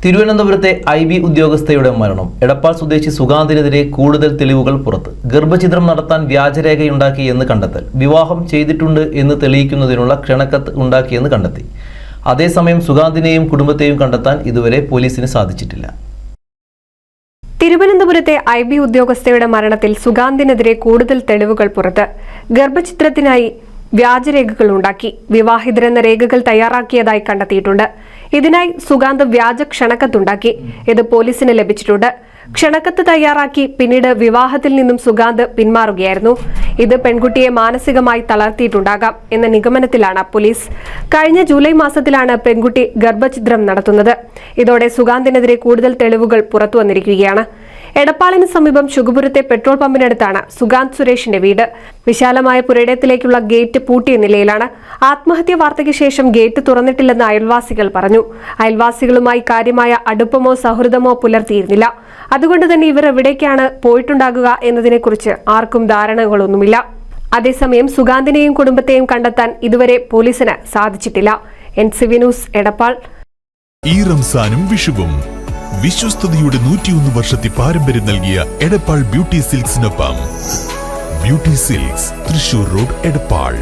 തിരുവനന്തപുരത്തെ IB ഉദ്യോഗസ്ഥയുടെ മരണം. എടപ്പാൾ സ്വദേശി സുഗാന്തിനെതിരെ കൂടുതൽ തെളിവുകൾ പുറത്ത്. ഗർഭഛിദ്രം നടത്താൻ വ്യാജരേഖയുണ്ടാക്കിയെന്ന് കണ്ടെത്തൽ. വിവാഹം ചെയ്തിട്ടുണ്ട് എന്ന് തെളിയിക്കുന്നതിനുള്ള ക്ഷണക്കത്ത് ഉണ്ടാക്കിയെന്ന് കണ്ടെത്തി. അതേസമയം സുഗാന്തിനെയും കുടുംബത്തെയും കണ്ടെത്താൻ ഇതുവരെ പോലീസിന് സാധിച്ചിട്ടില്ല. തിരുവനന്തപുരത്തെ IB ഉദ്യോഗസ്ഥയുടെ മരണത്തിൽ സുഗാന്തിനെതിരെ കൂടുതൽ തെളിവുകൾ പുറത്ത്. ഗർഭഛിദ്രത്തിനായി വ്യാജരേഖകൾ ഉണ്ടാക്കി വിവാഹിതരെന്ന രേഖകൾ തയ്യാറാക്കിയതായി കണ്ടെത്തിയിട്ടുണ്ട്. ഇതിനായി സുഗാന്ത് വ്യാജ ക്ഷണക്കത്തുണ്ടാക്കി. ഇത് പോലീസിന് ലഭിച്ചിട്ടുണ്ട്. ക്ഷണക്കത്ത് തയ്യാറാക്കി പിന്നീട് വിവാഹത്തിൽ നിന്നും സുഗാന്ത് പിന്മാറുകയായിരുന്നു. ഇത് പെൺകുട്ടിയെ മാനസികമായി തളർത്തിയിട്ടുണ്ടാകാം എന്ന നിഗമനത്തിലാണ് പോലീസ്. കഴിഞ്ഞ ജൂലൈ മാസത്തിലാണ് പെൺകുട്ടി ഗർഭഛിദ്രം നടത്തുന്നത്. ഇതോടെ സുഗാന്തിനെതിരെ കൂടുതൽ തെളിവുകൾ പുറത്തുവന്നിരിക്കുകയാണ്. എടപ്പാളിന് സമീപം ശുഗപുരത്തെ പെട്രോൾ പമ്പിനടുത്താണ് സുഗാന്ത് സുരേഷിന്റെ വീട്. വിശാലമായ പുരയിടത്തിലേക്കുള്ള ഗേറ്റ് പൂട്ടിയ നിലയിലാണ്. ആത്മഹത്യ വാർത്തയ്ക്ക് ശേഷം ഗേറ്റ് തുറന്നിട്ടില്ലെന്ന് അയൽവാസികൾ പറഞ്ഞു. അയൽവാസികളുമായി കാര്യമായ അടുപ്പമോ സൗഹൃദമോ പുലർത്തിയിരുന്നില്ല. അതുകൊണ്ട് തന്നെ ഇവർ എവിടേക്കാണ് പോയിട്ടുണ്ടാകുക എന്നതിനെക്കുറിച്ച് ആർക്കും ധാരണകളൊന്നുമില്ല. അതേസമയം സുഗാന്തിനെയും കുടുംബത്തെയും കണ്ടെത്താൻ ഇതുവരെ പോലീസിന് സാധിച്ചിട്ടില്ല. NCV news, Edappal. ഈ റംസാനും വിഷുവും വിശ്വസ്തയുടെ 101 വർഷത്തെ പാരമ്പര്യം നൽകിയ എടപ്പാൾ ബ്യൂട്ടി സിൽക്സിനൊപ്പം beauty silks, Thrissur road, Edappal.